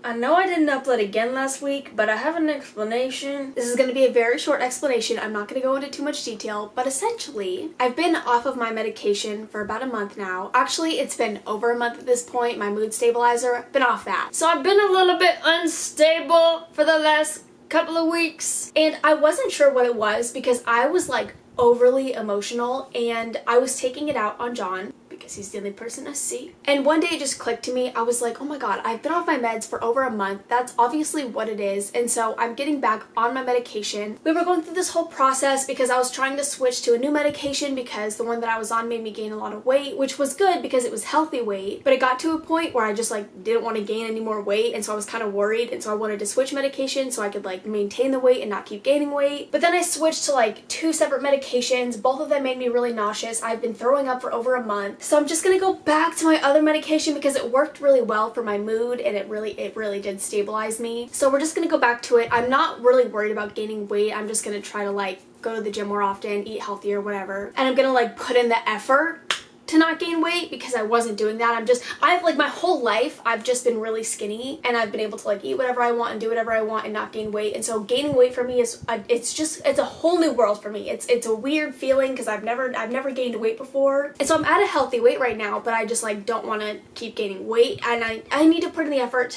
I know I didn't upload again last week, but I have an explanation. This is going to be a very short explanation. I'm not going to go into too much detail, but essentially, I've been off of my medication for about a month now. Actually, it's been over a month at this point. My mood stabilizer, been off that. So I've been a little bit unstable for the last couple of weeks, and I wasn't sure what it was because I was like overly emotional and I was taking it out on John because he's the only person I see. And one day it just clicked to me. I was like, oh my god, I've been off my meds for over a month. That's obviously what it is. And so I'm getting back on my medication. We were going through this whole process because I was trying to switch to a new medication because the one that I was on made me gain a lot of weight, which was good because it was healthy weight. But it got to a point where I just like didn't want to gain any more weight, and so I was kind of worried, and so I wanted to switch medication so I could like maintain the weight and not keep gaining weight. But then I switched to like 2 separate medications. Both of them made me really nauseous. I've been throwing up for over a month. So I'm just gonna go back to my other medication because it worked really well for my mood and it really did stabilize me. So we're just gonna go back to it. I'm not really worried about gaining weight. I'm just gonna try to like go to the gym more often, eat healthier, whatever. And I'm gonna like put in the effort to not gain weight because I wasn't doing that. I've like my whole life I've just been really skinny and I've been able to like eat whatever I want and do whatever I want and not gain weight. And so gaining weight for me is it's a whole new world for me. It's a weird feeling because I've never gained weight before. And so I'm at a healthy weight right now, but I just like don't want to keep gaining weight, and I need to put in the effort.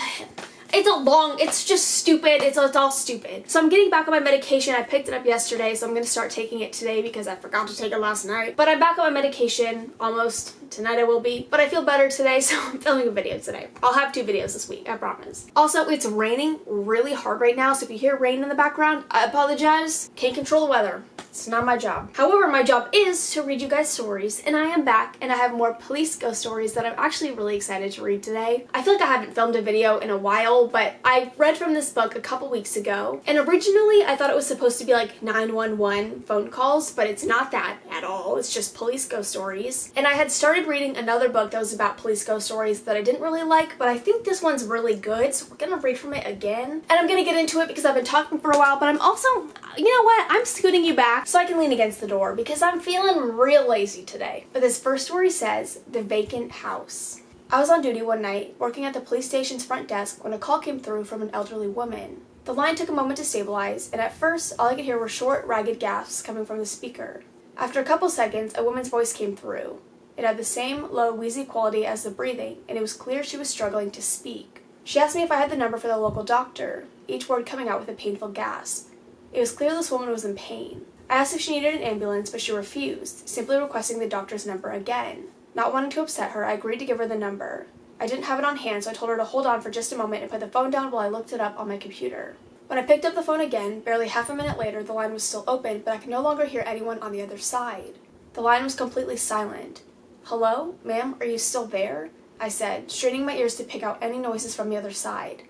It's just stupid. It's all stupid. So I'm getting back on my medication. I picked it up yesterday, so I'm going to start taking it today because I forgot to take it last night. But I'm back on my medication almost. Tonight I will be. But I feel better today, so I'm filming a video today. I'll have 2 videos this week, I promise. Also, it's raining really hard right now, so if you hear rain in the background, I apologize. Can't control the weather. It's not my job. However, my job is to read you guys stories, and I am back, and I have more police ghost stories that I'm actually really excited to read today. I feel like I haven't filmed a video in a while, but I read from this book a couple weeks ago, and originally I thought it was supposed to be like 911 phone calls, but it's not that at all. It's just police ghost stories. And I had started reading another book that was about police ghost stories that I didn't really like, but I think this one's really good, so we're gonna read from it again. And I'm gonna get into it because I've been talking for a while, but I'm also, you know what, I'm scooting you back so I can lean against the door because I'm feeling real lazy today. But this first story says, The Vacant House. I was on duty one night, working at the police station's front desk when a call came through from an elderly woman. The line took a moment to stabilize, and at first, all I could hear were short, ragged gasps coming from the speaker. After a couple seconds, a woman's voice came through. It had the same low, wheezy quality as the breathing, and it was clear she was struggling to speak. She asked me if I had the number for the local doctor, each word coming out with a painful gasp. It was clear this woman was in pain. I asked if she needed an ambulance, but she refused, simply requesting the doctor's number again. Not wanting to upset her, I agreed to give her the number. I didn't have it on hand, so I told her to hold on for just a moment and put the phone down while I looked it up on my computer. When I picked up the phone again, barely half a minute later, the line was still open, but I could no longer hear anyone on the other side. The line was completely silent. "Hello? Ma'am, are you still there?" I said, straining my ears to pick out any noises from the other side.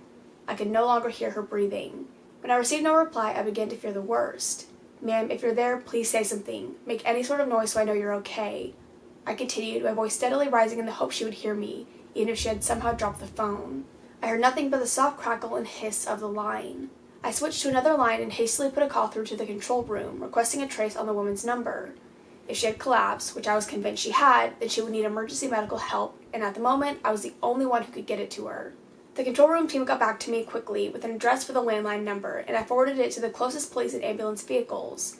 I could no longer hear her breathing. When I received no reply, I began to fear the worst. "Ma'am, if you're there, please say something. Make any sort of noise so I know you're okay." I continued, my voice steadily rising in the hope she would hear me, even if she had somehow dropped the phone. I heard nothing but the soft crackle and hiss of the line. I switched to another line and hastily put a call through to the control room, requesting a trace on the woman's number. If she had collapsed, which I was convinced she had, then she would need emergency medical help, and at the moment, I was the only one who could get it to her. The control room team got back to me quickly with an address for the landline number, and I forwarded it to the closest police and ambulance vehicles.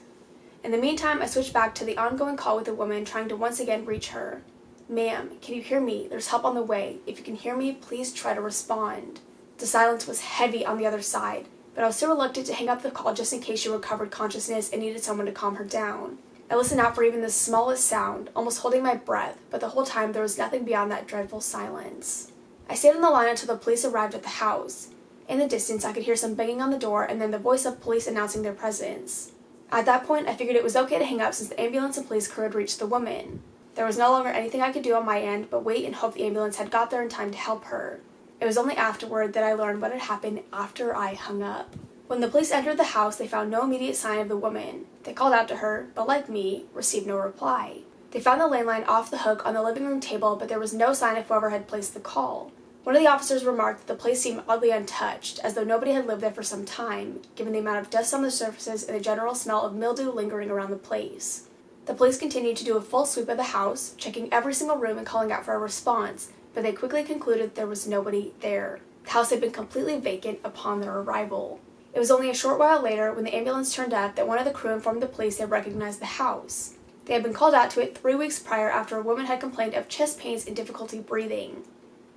In the meantime, I switched back to the ongoing call with the woman, trying to once again reach her. "Ma'am, can you hear me? There's help on the way. If you can hear me, please try to respond." The silence was heavy on the other side, but I was still reluctant to hang up the call just in case she recovered consciousness and needed someone to calm her down. I listened out for even the smallest sound, almost holding my breath, but the whole time there was nothing beyond that dreadful silence. I stayed on the line until the police arrived at the house. In the distance, I could hear some banging on the door and then the voice of police announcing their presence. At that point, I figured it was okay to hang up since the ambulance and police crew had reached the woman. There was no longer anything I could do on my end but wait and hope the ambulance had got there in time to help her. It was only afterward that I learned what had happened after I hung up. When the police entered the house, they found no immediate sign of the woman. They called out to her, but like me, received no reply. They found the landline off the hook on the living room table, but there was no sign of whoever had placed the call. One of the officers remarked that the place seemed oddly untouched, as though nobody had lived there for some time, given the amount of dust on the surfaces and the general smell of mildew lingering around the place. The police continued to do a full sweep of the house, checking every single room and calling out for a response, but they quickly concluded there was nobody there. The house had been completely vacant upon their arrival. It was only a short while later, when the ambulance turned up, that one of the crew informed the police they recognized the house. They had been called out to it 3 weeks prior after a woman had complained of chest pains and difficulty breathing.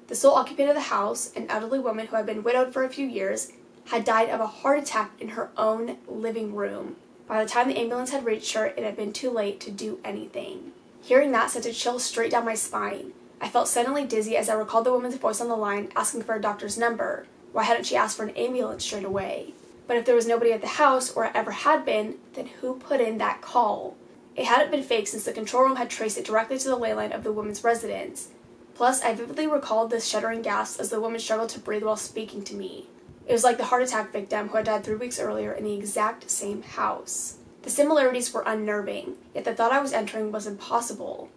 The sole occupant of the house, an elderly woman who had been widowed for a few years, had died of a heart attack in her own living room. By the time the ambulance had reached her, it had been too late to do anything. Hearing that sent a chill straight down my spine. I felt suddenly dizzy as I recalled the woman's voice on the line asking for a doctor's number. Why hadn't she asked for an ambulance straight away? But if there was nobody at the house, or ever had been, then who put in that call? It hadn't been fake since the control room had traced it directly to the ley line of the woman's residence. Plus, I vividly recalled the shuddering gasps as the woman struggled to breathe while speaking to me. It was like the heart attack victim who had died 3 weeks earlier in the exact same house. The similarities were unnerving, yet the thought I was entering was impossible.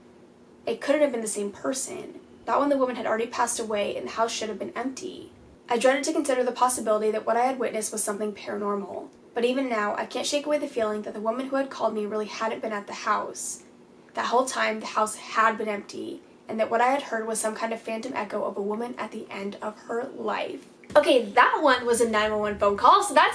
It couldn't have been the same person. Not when the woman had already passed away and the house should have been empty. I dreaded to consider the possibility that what I had witnessed was something paranormal. But even now, I can't shake away the feeling that the woman who had called me really hadn't been at the house. That whole time, the house had been empty, and that what I had heard was some kind of phantom echo of a woman at the end of her life. Okay, that one was a 911 phone call, so that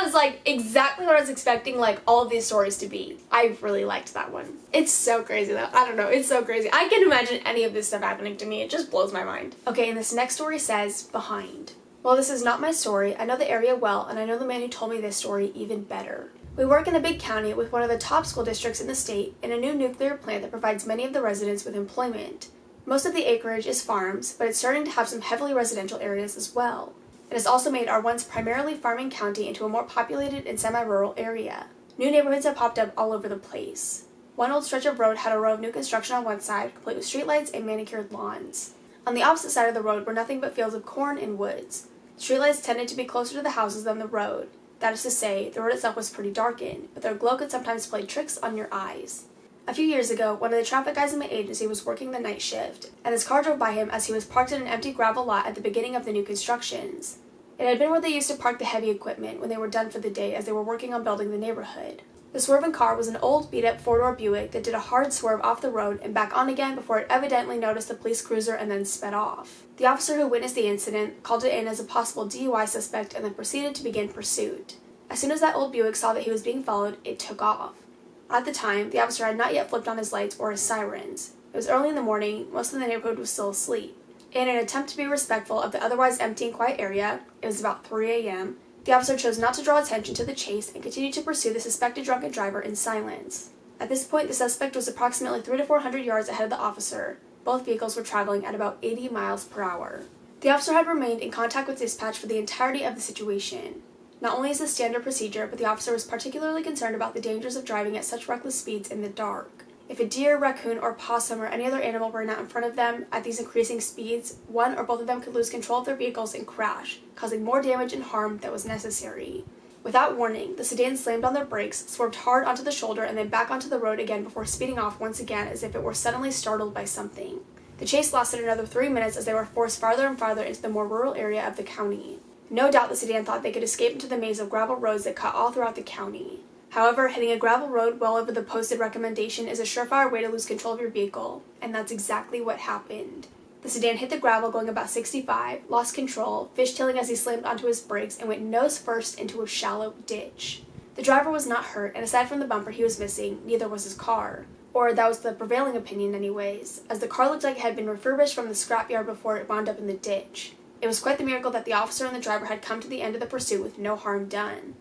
was like exactly what I was expecting like all of these stories to be. I really liked that one. It's so crazy though. I don't know, it's so crazy. I can't imagine any of this stuff happening to me. It just blows my mind. Okay, and this next story says, Behind. While this is not my story, I know the area well, and I know the man who told me this story even better. We work in a big county with one of the top school districts in the state and a new nuclear plant that provides many of the residents with employment. Most of the acreage is farms, but it's starting to have some heavily residential areas as well. It has also made our once primarily farming county into a more populated and semi-rural area. New neighborhoods have popped up all over the place. One old stretch of road had a row of new construction on one side, complete with streetlights and manicured lawns. On the opposite side of the road were nothing but fields of corn and woods. The streetlights tended to be closer to the houses than the road. That is to say, the road itself was pretty darkened, but their glow could sometimes play tricks on your eyes. A few years ago, one of the traffic guys in my agency was working the night shift, and this car drove by him as he was parked in an empty gravel lot at the beginning of the new constructions. It had been where they used to park the heavy equipment when they were done for the day as they were working on building the neighborhood. The swerving car was an old beat-up four-door Buick that did a hard swerve off the road and back on again before it evidently noticed the police cruiser and then sped off. The officer who witnessed the incident called it in as a possible DUI suspect and then proceeded to begin pursuit. As soon as that old Buick saw that he was being followed, it took off. At the time, the officer had not yet flipped on his lights or his sirens. It was early in the morning, most of the neighborhood was still asleep. In an attempt to be respectful of the otherwise empty and quiet area, it was about 3 a.m., the officer chose not to draw attention to the chase and continued to pursue the suspected drunken driver in silence. At this point, the suspect was approximately 300 to 400 yards ahead of the officer. Both vehicles were traveling at about 80 miles per hour. The officer had remained in contact with dispatch for the entirety of the situation. Not only is this standard procedure, but the officer was particularly concerned about the dangers of driving at such reckless speeds in the dark. If a deer, raccoon, or possum or any other animal ran out in front of them at these increasing speeds, one or both of them could lose control of their vehicles and crash, causing more damage and harm than was necessary. Without warning, the sedan slammed on their brakes, swerved hard onto the shoulder, and then back onto the road again before speeding off once again as if it were suddenly startled by something. The chase lasted another 3 minutes as they were forced farther and farther into the more rural area of the county. No doubt the sedan thought they could escape into the maze of gravel roads that cut all throughout the county. However, hitting a gravel road well over the posted recommendation is a surefire way to lose control of your vehicle, and that's exactly what happened. The sedan hit the gravel going about 65, lost control, fishtailing as he slammed onto his brakes, and went nose first into a shallow ditch. The driver was not hurt, and aside from the bumper he was missing, neither was his car. Or that was the prevailing opinion anyways, as the car looked like it had been refurbished from the scrapyard before it wound up in the ditch. It was quite the miracle that the officer and the driver had come to the end of the pursuit with no harm done.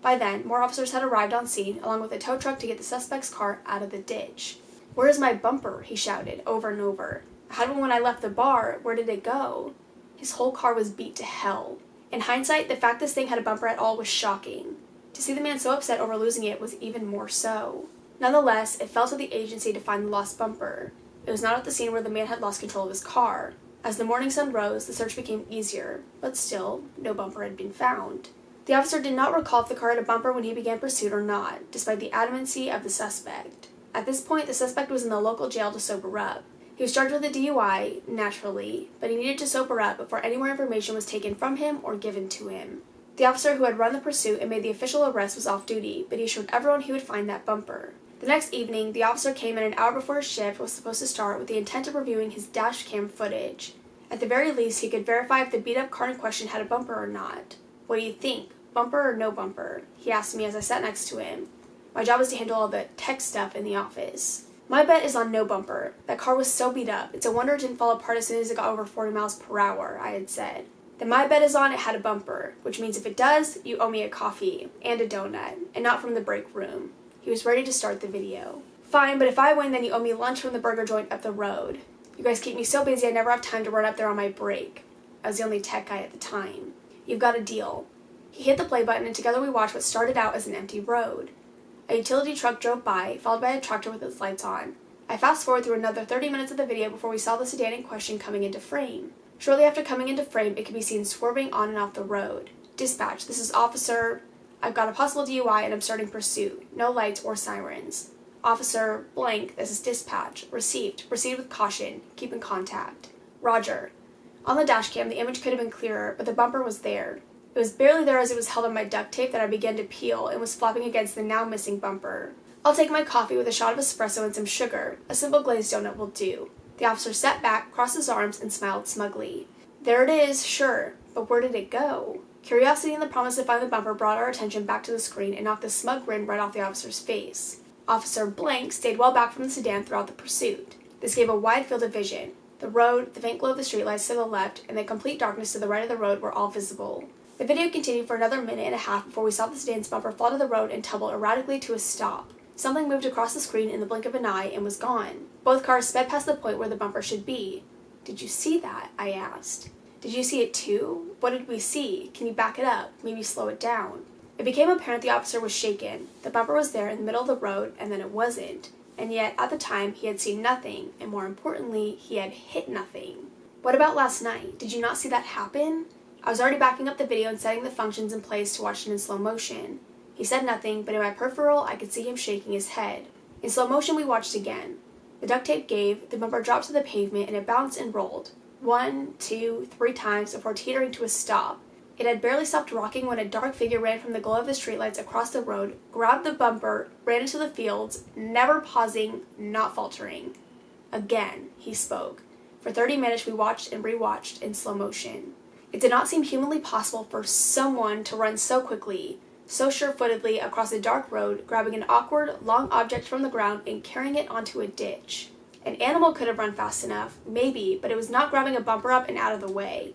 By then, more officers had arrived on scene, along with a tow truck to get the suspect's car out of the ditch. "Where is my bumper?" he shouted, over and over. "I had one when I left the bar. Where did it go?" His whole car was beat to hell. In hindsight, the fact this thing had a bumper at all was shocking. To see the man so upset over losing it was even more so. Nonetheless, it fell to the agency to find the lost bumper. It was not at the scene where the man had lost control of his car. As the morning sun rose, the search became easier, but still, no bumper had been found. The officer did not recall if the car had a bumper when he began pursuit or not, despite the adamancy of the suspect. At this point, the suspect was in the local jail to sober up. He was charged with a DUI, naturally, but he needed to sober up before any more information was taken from him or given to him. The officer who had run the pursuit and made the official arrest was off duty, but he assured everyone he would find that bumper. The next evening, the officer came in an hour before his shift was supposed to start with the intent of reviewing his dash cam footage. At the very least, he could verify if the beat-up car in question had a bumper or not. What do you think? Bumper or no bumper? He asked me as I sat next to him. My job was to handle all the tech stuff in the office. My bet is on no bumper. That car was so beat up, it's a wonder it didn't fall apart as soon as it got over 40 miles per hour, I had said. Then my bet is on it had a bumper, which means if it does, you owe me a coffee and a donut, and not from the break room. He was ready to start the video. Fine, but if I win, then you owe me lunch from the burger joint up the road. You guys keep me so busy I never have time to run up there on my break. I was the only tech guy at the time. You've got a deal. He hit the play button and together we watched what started out as an empty road. A utility truck drove by, followed by a tractor with its lights on. I fast forward through another 30 minutes of the video before we saw the sedan in question coming into frame. Shortly after coming into frame, it could be seen swerving on and off the road. Dispatch, this is Officer... I've got a possible DUI and I'm starting pursuit. No lights or sirens. Officer blank, this is dispatch. Received. Proceed with caution. Keep in contact. Roger. On the dash cam, the image could have been clearer, but the bumper was there. It was barely there as it was held on my duct tape that I began to peel and was flopping against the now missing bumper. I'll take my coffee with a shot of espresso and some sugar. A simple glazed donut will do. The officer sat back, crossed his arms, and smiled smugly. There it is, sure, but where did it go? Curiosity and the promise to find the bumper brought our attention back to the screen and knocked the smug grin right off the officer's face. Officer blank stayed well back from the sedan throughout the pursuit. This gave a wide field of vision. The road, the faint glow of the streetlights to the left, and the complete darkness to the right of the road were all visible. The video continued for another minute and a half before we saw the sedan's bumper fall to the road and tumble erratically to a stop. Something moved across the screen in the blink of an eye and was gone. Both cars sped past the point where the bumper should be. Did you see that? I asked. Did you see it too? What did we see? Can you back it up? Maybe slow it down? It became apparent the officer was shaken. The bumper was there in the middle of the road, and then it wasn't. And yet, at the time, he had seen nothing, and more importantly, he had hit nothing. What about last night? Did you not see that happen? I was already backing up the video and setting the functions in place to watch it in slow motion. He said nothing, but in my peripheral, I could see him shaking his head. In slow motion, we watched again. The duct tape gave, the bumper dropped to the pavement, and it bounced and rolled. 1, 2, 3 times before teetering to a stop. It had barely stopped rocking when a dark figure ran from the glow of the streetlights across the road, grabbed the bumper, ran into the fields, never pausing, not faltering. Again, he spoke. For 30 minutes, we watched and rewatched in slow motion. It did not seem humanly possible for someone to run so quickly, so sure-footedly across a dark road, grabbing an awkward, long object from the ground and carrying it onto a ditch. An animal could have run fast enough, maybe, but it was not grabbing a bumper up and out of the way.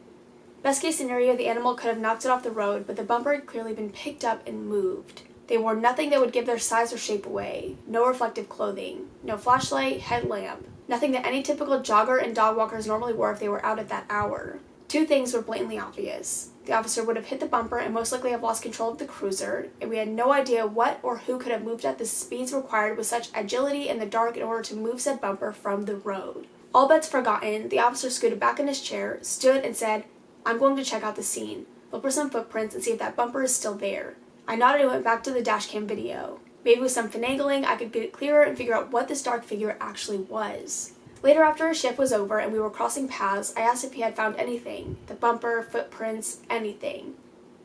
Best case scenario, the animal could have knocked it off the road, but the bumper had clearly been picked up and moved. They wore nothing that would give their size or shape away. No reflective clothing. No flashlight, headlamp. Nothing that any typical jogger and dog walkers normally wore if they were out at that hour. Two things were blatantly obvious. The officer would have hit the bumper and most likely have lost control of the cruiser, and we had no idea what or who could have moved at the speeds required with such agility in the dark in order to move said bumper from the road. All bets forgotten, the officer scooted back in his chair, stood, and said, "I'm going to check out the scene. Look for some footprints and see if that bumper is still there." I nodded and went back to the dashcam video. Maybe with some finagling, I could get it clearer and figure out what this dark figure actually was. Later, after his shift was over and we were crossing paths, I asked if he had found anything. The bumper, footprints, anything.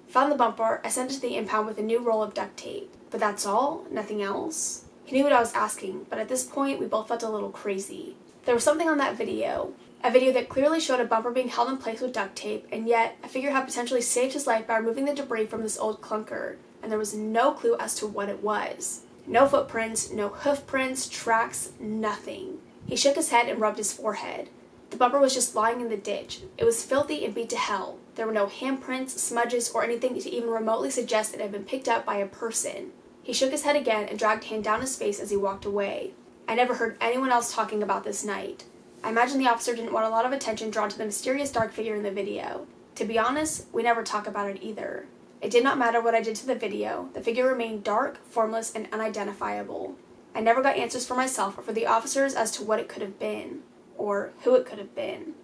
Found the bumper, I sent it to the impound with a new roll of duct tape. But that's all? Nothing else? He knew what I was asking, but at this point, we both felt a little crazy. There was something on that video. A video that clearly showed a bumper being held in place with duct tape, and yet a figure had potentially saved his life by removing the debris from this old clunker, and there was no clue as to what it was. No footprints, no hoof prints, tracks, nothing. He shook his head and rubbed his forehead. The bumper was just lying in the ditch. It was filthy and beat to hell. There were no handprints, smudges, or anything to even remotely suggest it had been picked up by a person. He shook his head again and dragged a hand down his face as he walked away. I never heard anyone else talking about this night. I imagine the officer didn't want a lot of attention drawn to the mysterious dark figure in the video. To be honest, we never talk about it either. It did not matter what I did to the video. The figure remained dark, formless, and unidentifiable. I never got answers for myself or for the officers as to what it could have been, or who it could have been.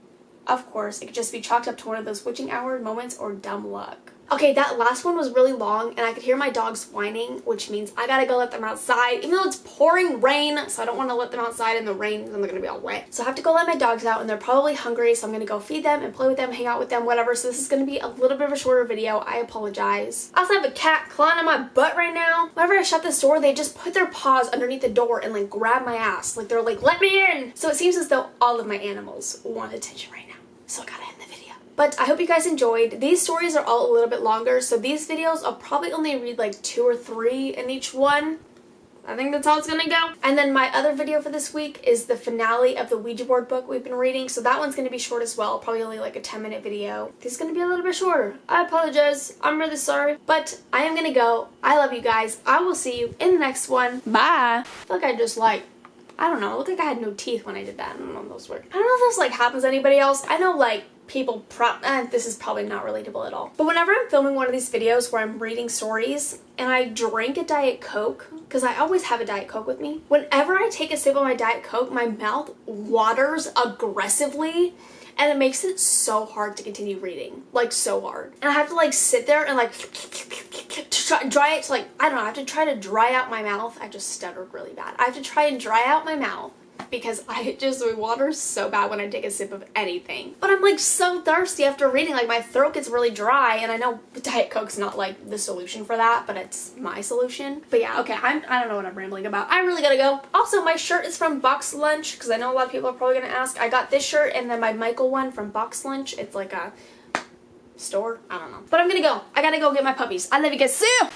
Of course, it could just be chalked up to one of those witching hour moments or dumb luck. Okay, that last one was really long, and I could hear my dogs whining, which means I gotta go let them outside, even though it's pouring rain, so I don't want to let them outside in the rain, because they're gonna be all wet. So I have to go let my dogs out, and they're probably hungry, so I'm gonna go feed them and play with them, hang out with them, whatever, so this is gonna be a little bit of a shorter video. I apologize. I also have a cat clawing on my butt right now. Whenever I shut this door, they just put their paws underneath the door and, like, grab my ass. Like, they're like, "Let me in!" So it seems as though all of my animals want attention right now. so I gotta end the video. But I hope you guys enjoyed. These stories are all a little bit longer, so these videos I'll probably only read like 2 or 3 in each one. I think that's how it's gonna go. And then my other video for this week is the finale of the Ouija board book we've been reading, so that one's gonna be short as well, probably only like a 10-minute video. This is gonna be a little bit shorter. I apologize. I'm really sorry. But I am gonna go. I love you guys. I will see you in the next one. Bye. I feel like I just I don't know, it looked like I had no teeth when I did that. I don't know if those work. I don't know if this like happens to anybody else. I know like people this is probably not relatable at all. But whenever I'm filming one of these videos where I'm reading stories and I drink a Diet Coke, because I always have a Diet Coke with me, whenever I take a sip of my Diet Coke, my mouth waters aggressively and it makes it so hard to continue reading. Like so hard. And I have to like sit there and like dry it to like, I don't know, I have to try to dry out my mouth. I just stuttered really bad. I have to try and dry out my mouth because it waters so bad when I take a sip of anything. But I'm like so thirsty after reading, like my throat gets really dry, and I know Diet Coke's not like the solution for that, but it's my solution. But yeah, okay, I don't know what I'm rambling about. I really gotta go. Also, my shirt is from Box Lunch, because I know a lot of people are probably gonna ask. I got this shirt and then my Michael one from Box Lunch. It's like a store, I don't know. But I'm gonna go. I gotta go get my puppies. I love you guys. See ya!